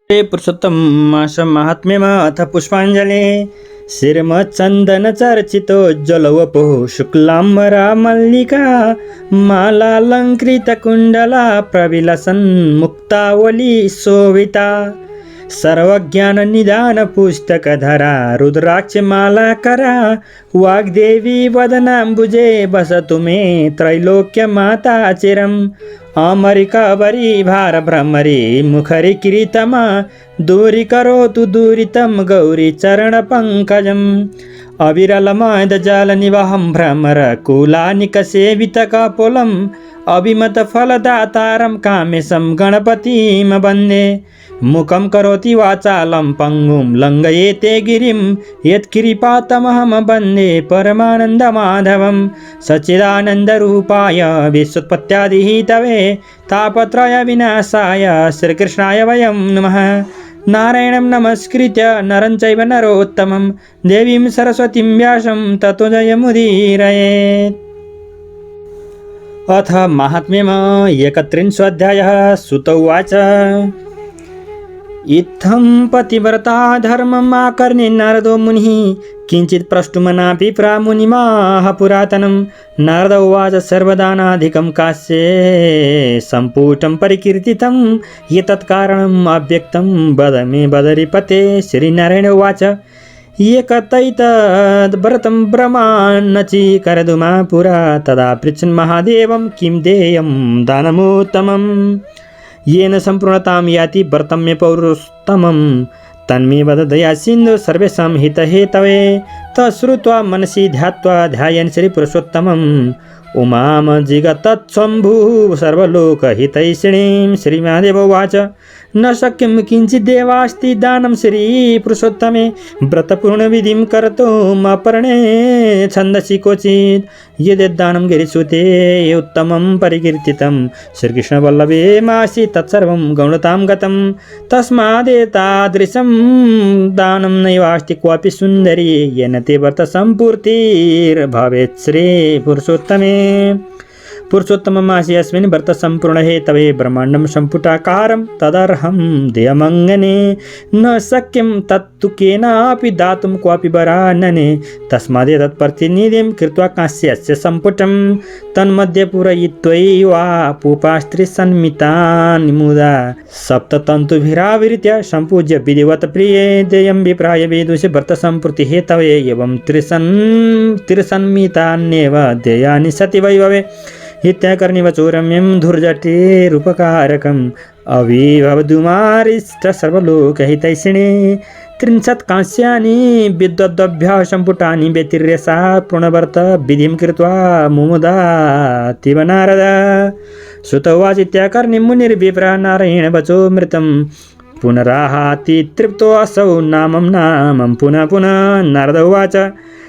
पुरुषोत्तम मास महात्म्यमा अथ पुष्पाञ्जलि शिरमचन्दन चर्चितोज्ज्वलवपो शुक्लाम्बरा मल्लिका मालालङ्कृत कुण्डला प्रविलसन् मुक्तावली शोभिता सर्वज्ञान निदान पुस्तकधरा रुद्राक्षमालाकरा वाग्देवी वदनाम्बुजे बसतु मे त्रैलोक्यमाता चिरम् अमरिकबरी भार भ्रमरी मुखरी किरीटमा दूरीकरोतु दूरितं गौरी चरण पंकजम् अविरलमद जल निवहं भ्रमर कुलानिकसेवितकपोलम् अभिमत फलदातारं कामेशं गणपतिं वन्दे मुखं करोति वाचालं पङ्गुं लङ्घयेते गिरिं यत्कृपातमहं वन्दे परमानन्दमाधवं सच्चिदानन्दरूपाय विश्वोत्पत्त्यादिहेतवे तापत्रय विनाशाय श्रीकृष्णाय वयं नमः। नारायणं नमस्कृत्य नरं चैव नरोत्तमं देवीं सरस्वतीं व्यासं ततो जयमुदीरयेत्। अथ माहात्म्यम् 31 सुत उवाच इत्थं पतिव्रता धर्मम् आकर्ण्य नारदो मुनिः किञ्चित् प्रष्टुमनापि प्रामुनिमाह पुरातनं। नारद उवाच सर्वदानाधिकं काश्ये सम्पुटं परिकीर्तितं एतत् कारणम् अव्यक्तं वद मे बदरीपते। श्रीनारायण उवाच एकतैतद् व्रतं ब्रह्मान्नचीकरदुमा पुरा तदा पृच्छन् महादेवं किं देयं दानमुत्तमम् येन सम्पूर्णतां याति व्रतं मे पौरुषोत्तमं तन्मे वद दया सिन्धु सर्वेषां हितहेतवे। तच्छ्रुत्वा मनसि ध्यात्वा ध्यायन् श्रीपुरुषोत्तमम् उमां जिगतच्छम्भुः सर्वलोकहितैषिणीं। श्रीमहादेव उवाच न शक्यं किञ्चित् देवास्ति दानं श्रीपुरुषोत्तमे व्रतपूर्णविधिं कर्तुम् अपरणे छन्दसि क्वचित् यद्दानं गिरिसुते उत्तमं परिकीर्तितं श्रीकृष्णवल्लभे मासि तत्सर्वं गौणतां गतं तस्मादेतादृशं दानं नैवास्ति क्वापि सुन्दरी येन ते व्रतसम्पूर्तिर्भवेत् श्रीपुरुषोत्तमे। पुरुषोत्तममासि अस्मिन् व्रतसम्पूर्ण हेतवे ब्रह्माण्डं सम्पुटाकारं तदर्हं देयमङ्गने न शक्यं तत्तु केनापि दातुं क्वापि वरानने तस्मादेतत् प्रतिनिधिं कृत्वा कांस्यस्य सम्पुटं तन्मध्ये पूरयित्वैवा पूपास्त्रिसन्मितानि मुदा सप्ततन्तुभिरावृत्य सम्पूज्य विधिवत् प्रिये देयं विप्राय विदुषे व्रतसम्पूर्ति हेतवे एवं त्रिसन्मितान्येव देयानि सति वैभवे हित्यकर्णिवचोरम्यं धुर्जटेरुपकारकम् अविभवदुमारिष्ट सर्वलोकहितैषिणे 30 कांस्यानि विद्वद्भ्यः सम्पुटानि व्यतिरेषा पूर्णव्रत विधिं कृत्वा मुमुदातीव नारद। सुत उवाच इत्याकर्ण्य मुनिर्विप्र नारायण वचो मृतं पुनराहाति तृप्तोऽसौ नामं पुनः पुनः। नारद उवाच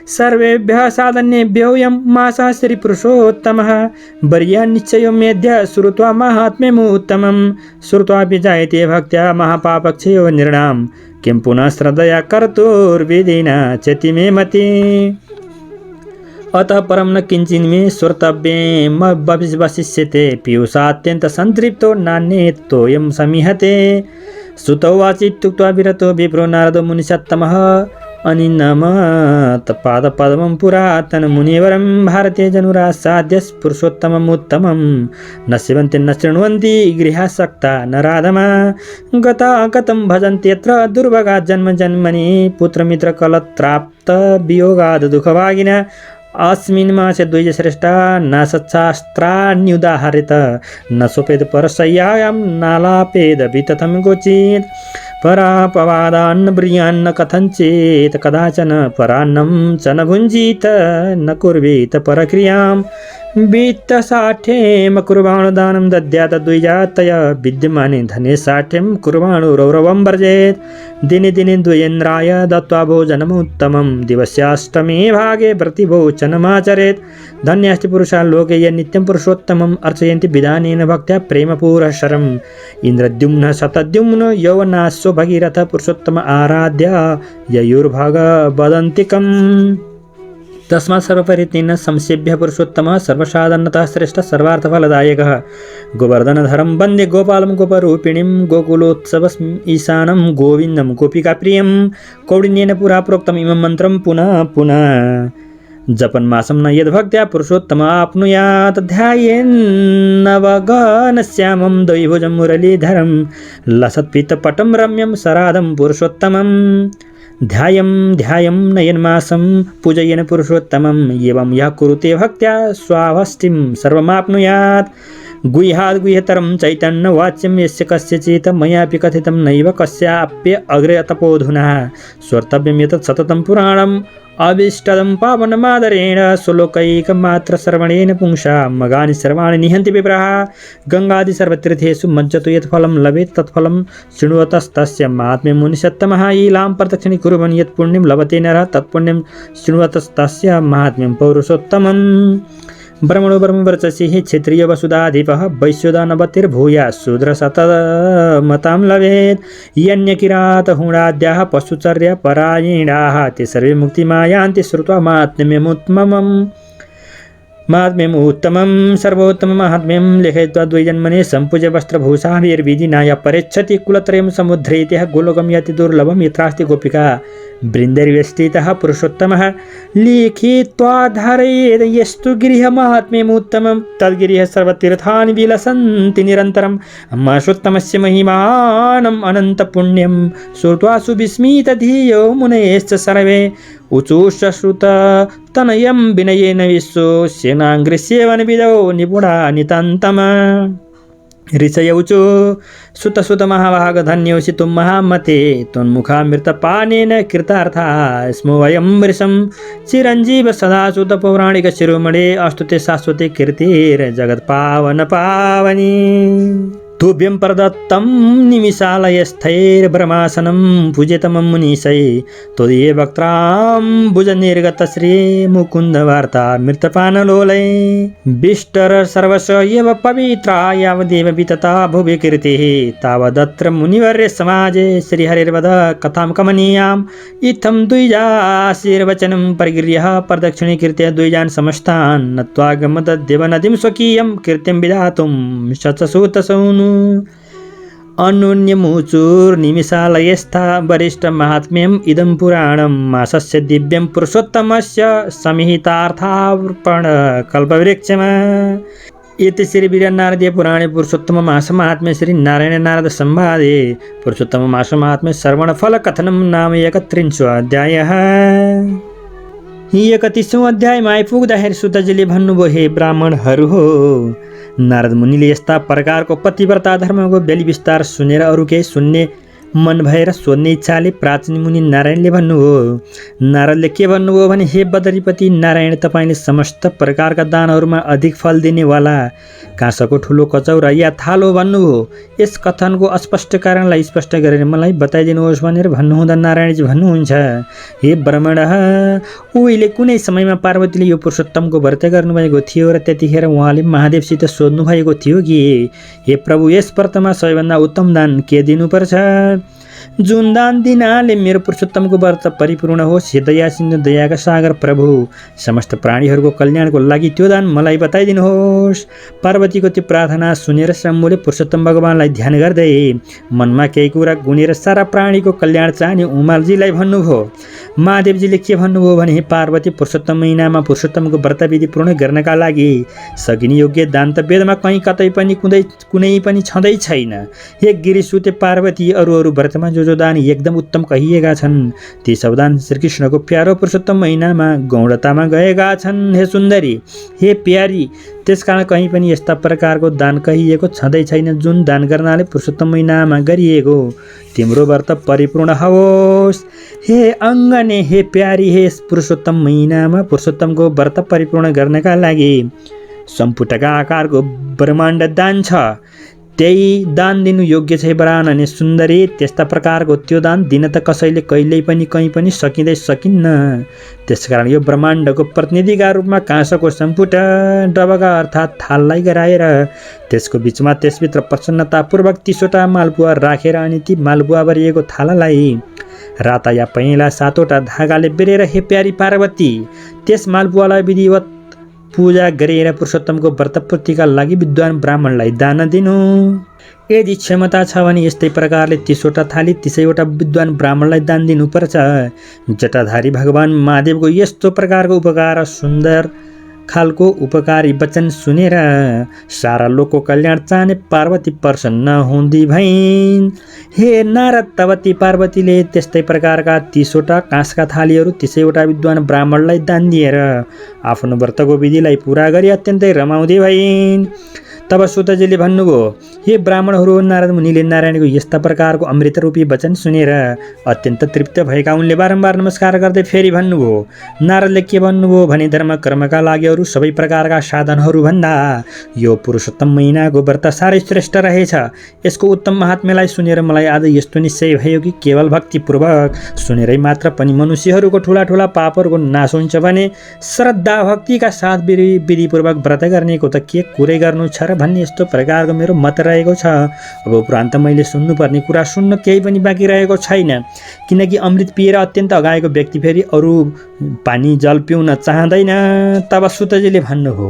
सर्वेभ्यः साधनेभ्योऽयं मासः श्रीपुरुषोत्तमः वर्या निश्चयो मेद्य श्रुत्वा माहात्म्यमुत्तमं श्रुत्वापि जायते भक्त्या महापापक्षयो निर्णां किं पुनः श्रद्धया कर्तुर्विधिना चेति मे मति। अतः परं न किञ्चिन्मे श्रोतव्यमवशिष्यते पीयूषात्यन्त सन्तृप्तो नान्येतोऽयं समीहते। सुत उवाच इत्युक्त्वा विरतो विप्रो नारदो मुनिसत्तमः अनिनमत पादपद्मं पुरातन मुनिवरं भारते जनुरासाद्य पुरुषोत्तममुत्तमं न सेवन्ति न शृण्वन्ति गृहासक्ता नराधमा गतागतं भजन्ति यत्र दुर्भगा जन्म जन्मनि पुत्रमित्रकलत्राप्त वियोगाद् दुःखभागिनः अस्मिन् मासे द्विजश्रेष्ठा न सच्छास्त्राण्युदाहरित न सोपेद परशय्यायां नालापेद वितथं क्वचित् परापवादान्न ब्रियान्न कथञ्चित् कदाचन परान्नं च न भुञ्जीत न कुर्वीत परक्रियां वित्तसाठ्येम कुर्वाणुदानं दद्यात् द्विजातय विद्यमाने धने साठ्यं कुर्वाणुरौरवं वर्जेत् दिने दिने द्वयेन्द्राय दत्त्वा भोजनमुत्तमं दिवस्याष्टमे भागे प्रतिभोजनमाचरेत्। धन्यास्ति पुरुषा लोके ये नित्यं पुरुषोत्तमम् अर्चयन्ति विधानेन भक्त्या प्रेमपूरःशरम् इन्द्रद्युम्न शतद्युम्न यौवनाश्व भगीरथ पुरुषोत्तम आराध्य ययुर्भगवदन्तिकम्। तस्मात् सर्वपरितेन संसेव्यः पुरुषोत्तमः सर्वसाधारणतः श्रेष्ठः सर्वार्थफलदायकः। गोवर्धनधरं वन्दे गोपालं गोपरूपिणीं गोकुलोत्सवम् ईशानं गोविन्दं गोपिकाप्रियं। कौण्डिन्येन पुरा प्रोक्तम् इमं मन्त्रं पुनः पुनः जपन्मासं न यद्भक्त्या पुरुषोत्तमाप्नुयात्। ध्यायेन्नवगनश्यामं द्वैभुजं मुरलीधरं लसत्पीतपटं रम्यं सराधं पुरुषोत्तमम्। ध्यायं नयन्मासं पूजयेन पुरुषोत्तमम्। एवं यः कुरुते भक्त्या स्वाभष्टिं सर्वमाप्नुयात्। गुह्याद् गुह्यतरं चैतन्यवाच्यं यस्य कस्यचित् मयापि कथितं नैव कस्याप्य अग्रे तपोधुना। स्वर्तव्यं यतत् सततं पुराणम् अभीष्टदं पावनमादरेण। श्लोकैकमात्रश्रवणेन पुंसा मगानि सर्वाणि निहन्ति विप्रः। गङ्गादि सर्वतीर्थेषु मज्जतु यत् फलं लभेत् तत्फलं शृण्वतस्तस्य महात्म्यं मुनिसत्तमः। ईलां प्रदक्षिणी कुर्वन् यत् पुण्यं लभते नरः तत्पुण्यं शृण्वतस्तस्य महात्म्यं पौरुषोत्तमम्। ब्रह्मणो ब्रह्मवर्चसिः क्षत्रिय वसुधाधिपः वैश्योदानवतिर्भूयात् शूद्रशतमतां लभेत्। यन्यकिरातहुणाद्याः पशुचर्यपरायणाः ते सर्वे मुक्तिमायान्ति श्रुत्वा महात्म्यमुत्तमं सर्वोत्तममाहात्म्यं लिखयित्वा द्वैजन्मने सम्पूज्य वस्त्रभूषाभिर्विधिनाय परेच्छति। कुलत्रयं समुद्धृत्य गोलोकं याति दुर्लभं यत्रास्ति गोपिका वृन्दैर्वेष्टितः पुरुषोत्तमः। लिखित्वा धारयेत् यस्तु गृहमाहात्म्यमुत्तमं तद्गिरिः सर्वतीर्थानि विलसन्ति निरन्तरम्। अम्माशोत्तमस्य महिमानम् अनन्तपुण्यं श्रुत्वा सुविस्मितधियो मुनयश्च सर्वे। उचुश्च श्रुततनयं विनयेन विश्वसेनाङ्घ्रिसेवनविदो निपुणा नितान्तम्। ऋषयौचु सुतसुतमहाभागधन्योऽसि त्वं महामते। त्वन्मुखामृतपानेन कृतार्था स्मो वयं वृषं। चिरञ्जीव सदा सुतपौराणिकशिरोमणे अस्तु ते शाश्वते कीर्तिर्जगत्पावनपावनी। तुभ्यं प्रदत्तं निमिषालयस्थैर्ब्रह्मासनं पूजितमं मुनीशै। त्वदीये वक्त्राम्बुजनिर्गतश्री मुकुन्दवार्ता मृतपानलोलै। बिष्टर सर्वस्व एव पवित्रा यावदेव वितता भुवि कीर्तिः। तावदत्र मुनिवर्य समाजे श्रीहरिर्वद कथां कमनीयाम्। इत्थं द्विजाशीर्वचनं परिगृह्य प्रदक्षिणीकृत्य द्विजान् समस्तान् नत्वा गमदद्देव नदीं स्वकीयं कीर्तिं विधातुं शतसूतसूनु। अनुन्यमुचुर्निमिषालयस्था वरिष्ठमाहात्म्यम् इदं पुराणं। मासस्य दिव्यं पुरुषोत्तमस्य संहितार्थार्पणकल्पवृक्षम्। इति श्रीवीरनारदीय पुराणे पुरुषोत्तममासमाहात्म्ये श्रीनारायणनारद संवादे पुरुषोत्तममासमाहात्म्ये श्रवणफलकथनं नाम 31 31 अध्यायमा आइपुग्दाखेरि सुतजीले भन्नुभयो, हे ब्राह्मणहरू हो, नारद मुनिले यस्ता प्रकारको पतिव्रता धर्मको बेली विस्तार सुनेर अरू केही सुन्ने मन भएर सोध्ने इच्छाले प्राचीन मुनि नारायणले भन्नुभयो। नारदले के भन्नुभयो भने, हे बदरीपति नारायण, तपाईँले समस्त प्रकारका दानहरूमा अधिक फल दिनेवाला काँसको ठुलो कचौरा या थालो भन्नुभयो। यस कथनको अस्पष्ट कारणलाई स्पष्ट गरेर मलाई बताइदिनुहोस् भनेर भन्नुहुँदा नारायणजी भन्नुहुन्छ, हे ब्राह्मण, उहिले कुनै समयमा पार्वतीले यो पुरुषोत्तमको व्रत गर्नुभएको थियो र त्यतिखेर उहाँले महादेवसित सोध्नु भएको थियो कि, हे प्रभु, यस व्रतमा सबैभन्दा उत्तम दान के दिनुपर्छ? जुन दान दिनाले मेरो पुरुषोत्तमको व्रत परिपूर्ण होस्। हे दया सिन्धु, दयाका सागर प्रभु, समस्त प्राणीहरूको कल्याणको लागि त्यो दान मलाई बताइदिनुहोस्। पार्वतीको त्यो प्रार्थना सुनेर शम्भुले पुरुषोत्तम भगवानलाई ध्यान गर्दै मनमा केही कुरा गुनेर सारा प्राणीको कल्याण चाहने उमालजीलाई भन्नुभयो। महादेवजीले के भन्नुभयो भने, हे पार्वती, पुरुषोत्तम महिनामा पुरुषोत्तमको व्रतविधि पूर्ण गर्नका लागि सकिने योग्य दान त वेदमा कहीँ कतै पनि कुनै पनि छँदै छैन। हे गिरिसुते पार्वती, अरू व्रतमा जो दान एकदम उत्तम कहिएका छन् ती सब दान श्रीकृष्णको प्यारो पुरुषोत्तम महिनामा गौडतामा गएका छन्। हे सुन्दरी, हे प्यारी, त्यसकारण कहीँ पनि यस्ता प्रकारको दान कहिएको छँदै छैन जुन दान गर्नाले पुरुषोत्तम महिनामा गरिएको तिम्रो व्रत परिपूर्ण होस्। हे अङ्गने, हे प्यारी, हे पुरुषोत्तम महिनामा पुरुषोत्तमको व्रत परिपूर्ण गर्नका लागि सम्पुटका आकारको ब्रह्माण्ड दान छ, त्यही दान दिनु योग्य छ। ब्राह्मणे सुन्दरी, त्यस्ता प्रकारको त्यो दान दिन त कसैले कहिल्यै पनि कहीँ पनि सकिन्न। त्यसकारण यो ब्रह्माण्डको प्रतिनिधिका रूपमा काँसको सम्पुट डबका अर्थात् थाललाई गराएर त्यसको बिचमा त्यसभित्र प्रसन्नतापूर्वक 30वटा मालपुवा राखेर अनि ती मालपुवा भरिएको थालालाई राता या पहेँला 7वटा धागाले बेरेर, हे प्यारी पार्वती, त्यस मालपुवालाई विधिवत पूजा गरेर पुरुषोत्तमको व्रतपूर्तिका लागि विद्वान ब्राह्मणलाई दान दिनु। यदि क्षमता छ भने यस्तै प्रकारले 30वटा थाली 30वटा विद्वान ब्राह्मणलाई दान दिनुपर्छ। जटाधारी भगवान महादेवको यस्तो प्रकारको उपकार सुन्दर खालको उपकारी वचन सुनेर सारा लोकको कल्याण चाहने पार्वती प्रसन्न हुँदी भइन्। हे नारद, तब ती पार्वतीले त्यस्तै प्रकारका 30वटा काँसका थालीहरू 30वटा विद्वान ब्राह्मणलाई दान दिएर आफ्नो व्रतको विधिलाई पूरा गरी अत्यन्तै रमाउँदै भइन्। तब सुतजीले भन्नुभयो, हे ब्राह्मणहरू, नारद मुनिले नारायणको यस्ता प्रकारको अमृत रूपी वचन सुनेर अत्यन्त तृप्त भएका उनले बारम्बार नमस्कार गर्दै फेरि भन्नुभयो। नारदले के भन्नुभयो भने धर्म कर्मका लागि अरू सबै प्रकारका साधनहरू भन्दा यो पुरुषोत्तम महिनाको व्रत साह्रै श्रेष्ठ रहेछ। यसको उत्तम महात्म्यलाई सुनेर मलाई आज यस्तो निश्चय भयो कि केवल भक्तिपूर्वक सुनेरै मात्र पनि मनुष्यहरूको ठुला ठुला पापहरूको नाश हुन्छ भने श्रद्धा भक्तिका साथ विधिपूर्वक व्रत गर्नेको त के कुरै गर्नु छ र भन्ने यस्तो प्रकारको मेरो मत रहेको छ। अब उपरान्त मैले सुन्नुपर्ने कुरा सुन्न केही पनि बाँकी रहेको छैन, किनकि अमृत पिएर अत्यन्त अगाएको व्यक्ति फेरि अरू पानी जल पिउन चाहँदैन। तब सुतजीले भन्नुभयो,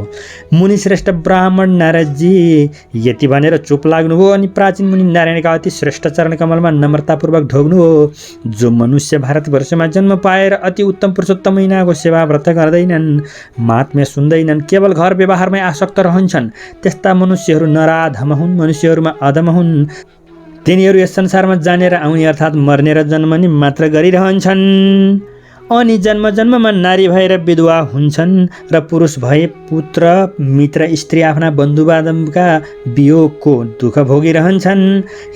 मुनिश्रेष्ठ ब्राह्मण नारदजी यति भनेर चुप लाग्नुभयो अनि प्राचीन मुनि नारायणका अति श्रेष्ठ चरण कमलमा नम्रतापूर्वक ढोग्नुभयो। जो मनुष्य भारतवर्षमा जन्म पाएर अति उत्तम पुरुषोत्तम महिनाको सेवा व्रत गर्दैनन्, महात्म्य सुन्दैनन्, केवल घर व्यवहारमै आसक्त रहन्छन्, त्यस्ता मनुष्यहरू नराधम हुन्, मनुष्यहरूमा अधम हुन्। तिनीहरू यस संसारमा जानेर आउने अर्थात् मर्ने र जन्मने मात्र गरिरहन्छन् अनि जन्म जन्ममा नारी भएर विधवा हुन्छन् र पुरुष भए पुत्र मित्र स्त्री आफ्ना बन्धुबान्धवका वियोगको दुःख भोगिरहन्छन्।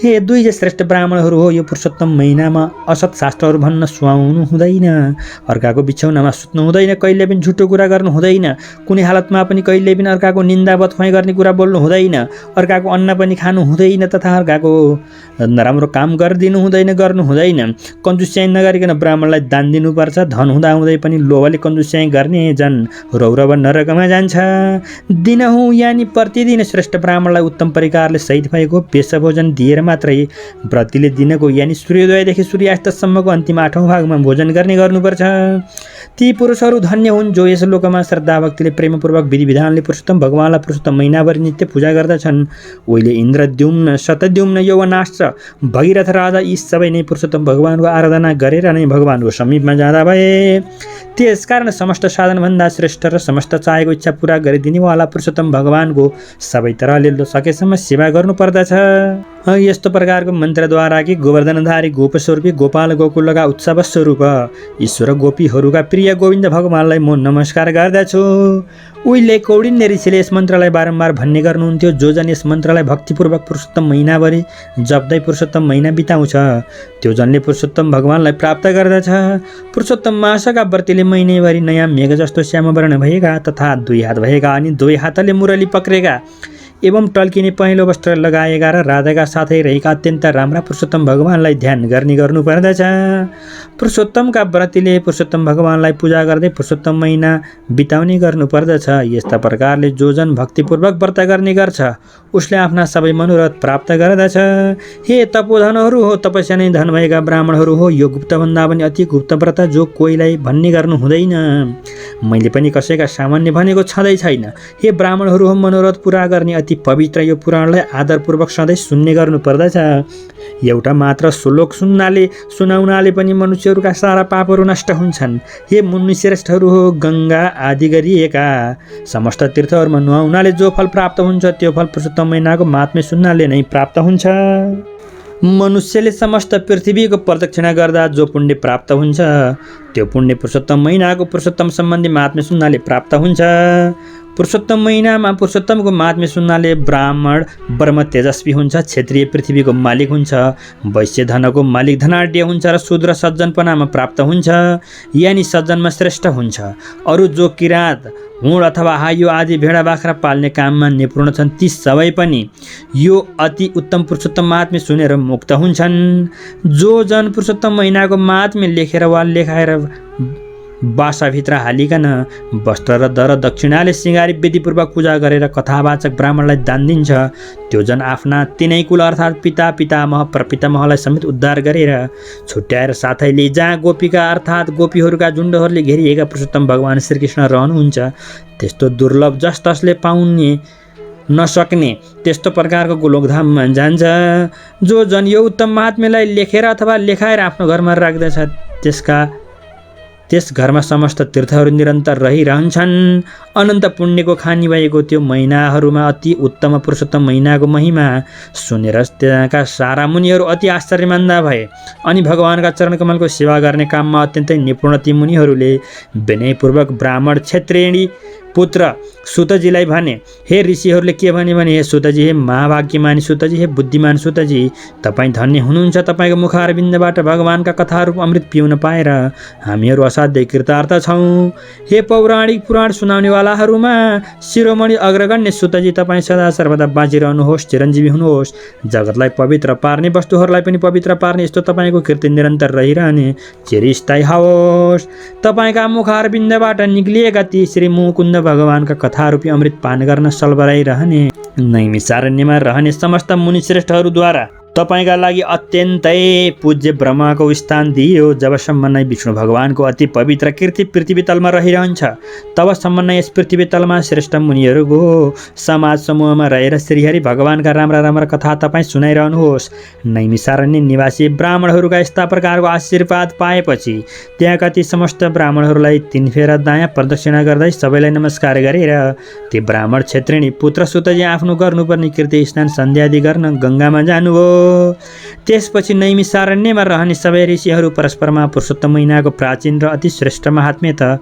हे दुई श्रेष्ठ ब्राह्मणहरू हो, यो पुरुषोत्तम महिनामा असत शास्त्रहरू भन्न सुहाउनु हुँदैन, अर्काको बिछौनामा सुत्नु हुँदैन, कहिले पनि झुटो कुरा गर्नु हुँदैन, कुनै हालतमा पनि कहिले पनि अर्काको निन्दा बदख्वाइ गर्ने कुरा बोल्नु हुँदैन, अर्काको अन्न पनि खानु हुँदैन तथा अर्काको नराम्रो काम गरिदिनु हुँदैन, गर्नु हुँदैन। कन्जुस्याइ नगरिकन ब्राह्मणलाई दान दिनुपर्छ। धन हुँदा हुँदै पनि लोभले कन्जुस्याइ गर्ने जन रौरव नरकमा जान्छ। दिनहुँ यानि प्रतिदिन श्रेष्ठ ब्राह्मणलाई उत्तम प्रकारले सहित भएको पेश भोजन दिएर मात्रै व्रतीले दिनको यानि सूर्योदयदेखि सूर्यास्तसम्मको अन्तिम 8औं भागमा भोजन गर्नुपर्छ। ती पुरुषहरू धन्य हुन् जो यस लोकमा श्रद्धा भक्तिले प्रेमपूर्वक विधि विधानले पुरुषोत्तम भगवानलाई पुरुषोत्तम महिनाभरि नित्य पूजा गर्दछन्। उहिले इन्द्रद्युम्न, शतद्युम्न, यौवनाश्च, भगीरथ राजा यी सबै नै पुरुषोत्तम भगवानको आराधना गरेर नै भगवानको समीपमा जाँदा भए। त्यसकारण समस्त साधनभन्दा श्रेष्ठ र समस्त चाहेको इच्छा पूरा गरिदिनेवाला पुरुषोत्तम भगवानको सबै तरहले सकेसम्म सेवा गर्नुपर्दछ। यस्तो प्रकारको मन्त्रद्वारा कि गोवर्धनधारी गोपस्वरूपी गोपाल गोकुलका उत्सव स्वरूप ईश्वर गोपीहरूका प्रिय गोविन्द भगवानलाई म नमस्कार गर्दछु। उहिले कौडिन्य ऋषिले यस मन्त्रलाई बारम्बार भन्ने गर्नुहुन्थ्यो। जो जन यस मन्त्रलाई भक्तिपूर्वक पुरुषोत्तम महिनाभरि जप्दै पुरुषोत्तम महिना बिताउँछ त्यो जनले पुरुषोत्तम भगवानलाई प्राप्त गर्दछ। पुरुषोत्तम मासका व्रतीले महिनाभरि नयाँ मेघ जस्तो श्यामवर्ण भएका तथा 2 हात भएका अनि 2 हातले मुरली पक्रेका एवं टल्किने पहेँलो वस्त्र लगाएका र राधाका साथै रहेका अत्यन्त राम्रा पुरुषोत्तम भगवानलाई ध्यान गर्नुपर्दछ। पुरुषोत्तमका व्रतीले पुरुषोत्तम भगवानलाई पूजा गर्दै पुरुषोत्तम महिना बिताउने गर्नुपर्दछ। यस्ता प्रकारले जो जन भक्तिपूर्वक व्रत गर्ने गर्छ उसले आफ्ना सबै मनोरथ प्राप्त गर्दछ। हे तपोधनहरू हो, तपस्या नै धन भएका ब्राह्मणहरू हो, यो गुप्तभन्दा पनि अति गुप्त व्रत जो कोहीलाई भन्ने गर्नु हुँदैन। मैले पनि कसैका सामान्य भनेको छँदै छैन। हे ब्राह्मणहरू हो, मनोरथ पूरा गर्ने अति पवित्र यो पुराणलाई आदरपूर्वक सधैँ सुन्ने गर्नुपर्दछ। एउटा मात्र श्लोक सुनाउनाले पनि मनुष्यहरूका सारा पापहरू नष्ट हुन्छन्। हे मुनिश्रेष्ठहरू हो, गङ्गा आदि गरिएका समस्त तीर्थहरूमा नुहाउनाले जो फल प्राप्त हुन्छ त्यो फल पुरुषोत्तम महिनाको महात्म्य सुन्नाले नै प्राप्त हुन्छ। मनुष्यले समस्त पृथ्वीको प्रदक्षिणा गर्दा जो पुण्य प्राप्त हुन्छ त्यो पुण्य पुरुषोत्तम महिनाको पुरुषोत्तम सम्बन्धी महात्म्य सुन्नाले प्राप्त हुन्छ। पुरुषोत्तम महिनामा पुरुषोत्तमको महात्म्य सुन्नाले ब्राह्मण ब्रह्म तेजस्वी हुन्छ, क्षत्रिय पृथ्वीको मालिक हुन्छ, वैश्य धनको मालिक धनाढ्य हुन्छ र शूद्र सज्जनपनामा प्राप्त हुन्छ यानि सज्जनमा श्रेष्ठ हुन्छ। अरू जो किराँत, हुँड अथवा हायो आदि भेडा बाख्रा पाल्ने काममा निपुण छन् ती सबै पनि यो अति उत्तम पुरुषोत्तम महात्म्य सुनेर मुक्त हुन्छन्। जो जन पुरुषोत्तम महिनाको महात्म्य लेखेर वा लेखाएर बासाभित्र हालिकन वस्त्र र दर दक्षिणाले सिँगारी विधिपूर्वक पूजा गरेर कथावाचक ब्राह्मणलाई दान दिन्छ। त्यो जन आफ्ना तिनै कुल अर्थात् पिता पितामह प्रपितामहलाई समेत उद्धार गरेर छुट्याएर साथै लिए। जहाँ गोपिका अर्थात् गोपीहरूका झुण्डहरूले घेरिएका पुरुषोत्तम भगवान् श्रीकृष्ण रहनुहुन्छ, त्यस्तो दुर्लभ जस तसले पाउने नसक्ने त्यस्तो प्रकारको गोलोकधाममा जान्छ। जो जन यो उत्तम महात्म्यलाई लेखेर अथवा लेखाएर आफ्नो घरमा राख्दछ, त्यस घरमा समस्त तीर्थहरू निरन्तर रहिरहन्छन्। अनन्त पुण्यको खानी भएको त्यो महिनाहरूमा अति उत्तम पुरुषोत्तम महिनाको महिमा सुनेर त्यहाँका सारा मुनिहरू अति आश्चर्यमान्दा भए। अनि भगवानका चरणकमलको सेवा गर्ने काममा अत्यन्तै निपुण ती मुनिहरूले विनयपूर्वक ब्राह्मण क्षेत्रेणी पुत्र सुतजीलाई भने, हे ऋषिहरूले के भने हे सुतजी, हे महाभाग्यमानी सुतजी, हे बुद्धिमान सुतजी, तपाईँ धन्य हुनुहुन्छ। तपाईँको मुखारविन्दबाट भगवानका कथारूप अमृत पिउन पाएर हामीहरू असाध्यै कृतार्थ छौँ। हे पौराणिक पुराण सुनाउनेवालाहरूमा शिरोमणि अग्रगण्य सुतजी, तपाईँ सदा सर्वदा बाँचिरहनुहोस्, चिरञ्जीवी हुनुहोस्। जगतलाई पवित्र पार्ने, वस्तुहरूलाई पनि पवित्र पार्ने यस्तो तपाईँको कीर्ति निरन्तर रहिरहने चिरस्थायी होस्। तपाईँका मुखारविन्दबाट निक्लिएका ती श्री मुकुन्द भगवानका कथारूपी अमृत पान गर्न सलबराइरहने नैमिषारण्यमा रहने समस्त मुनिश्रेष्ठहरूद्वारा तपाईँका लागि अत्यन्तै पूज्य ब्रह्माको स्थान दियो। जबसम्म नै विष्णु भगवानको अति पवित्र कीर्ति पृथ्वी तलमा रहिरहन्छ, तबसम्म नै यस पृथ्वी तलमा श्रेष्ठ मुनिहरूको समाज समूहमा रहेर श्रीहरि भगवानका राम्रा राम्रा कथा तपाईँ सुनाइरहनुहोस्। नैमिषारण्य निवासी ब्राह्मणहरूका यस्ता प्रकारको आशीर्वाद पाएपछि त्यहाँका ती समस्त ब्राह्मणहरूलाई 3 फेरा दायाँ प्रदक्षिणा गर्दै सबैलाई नमस्कार गरेर ती ब्राह्मण क्षेत्रिणी पुत्र सुतजी आफ्नो गर्नुपर्ने कीर्ति स्नान सन्ध्यादि गर्न गङ्गामा जानुभयो। त्यसपछि नैमिषारण्यमा रहने सबै ऋषिहरू परस्परमा पुरुषोत्तम महिनाको प्राचीन र अति श्रेष्ठ महात्म्य त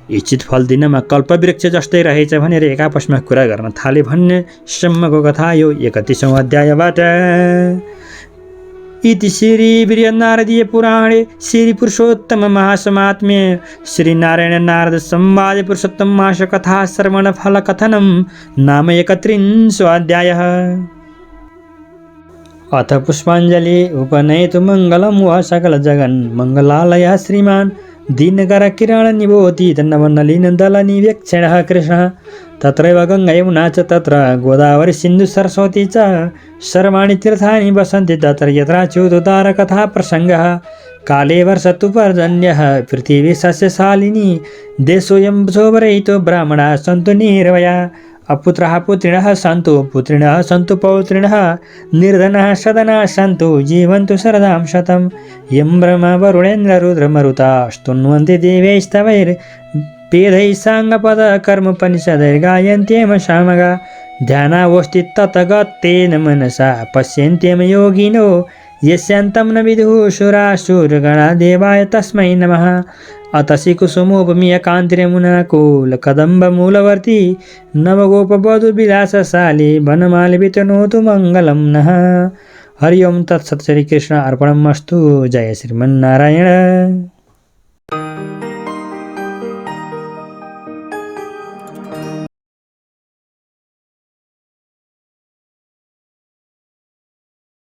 इच्छित फल दिनमा कल्पवृक्ष जस्तै रहेछ भनेर एक आपसमा कुरा गर्न थाले भन्ने सम्मको कथा यो 31औं अध्यायबाट। इति श्री वीर्यनारदीय पुराणे श्री पुरुषोत्तम महासमात्म्ये श्री नारायण नारद संवादे पुरुषोत्तम मास कथा श्रवण फल कथनम नाम 31 अध्यायः। अथ पुष्पाञ्जलि उपनयतु मङ्गलं वः सकल जगन् मङ्गलालय श्रीमान् दीनकर किरण निबोधि नवनलिन दल निवेक्षणः कृष्णः। तत्रैव गङ्गा यमुना च तत्र गोदावरी सिन्धु सरस्वती च सर्वाणि तीर्थानि वसन्ति तत्र यत्र च्युतोद्धार कथा प्रसङ्गः। काले वर्षतु पर्जन्यः पृथिवी सस्यशालिनी देशोऽयं शोभरहितो ब्राह्मणाः सन्तु निर्भया। अपुत्रः पुत्रिणः सन्तु पुत्रिणः सन्तु पौत्रिणः निर्धनः सदनः सन्तु जीवन्तु शरदां शतं। यं ब्रह्म वरुणेन्द्र रुद्रमरुता स्तुन्वन्ति देवैस्तवैर्वेदैः साङ्गपद कर्मोपनिषदैर्गायन्त्येम सामगा। ध्यानावस्थि ततगतेन मनसा पश्यन्त्येम योगिनो यस्यान्तं न विदुः सुरासुरगणा देवाय तस्मै नमः। अतसि कुसुमोपमीय कान्तिर्यमुनाकुल कदम्बमूलवर्ती नवगोपवधूविलासशाली वनमालिवितनोतु मङ्गलं नः। हरि ओं तत्सत्। श्रीकृष्ण अर्पणमस्तु। जय श्रीमन्नारायण।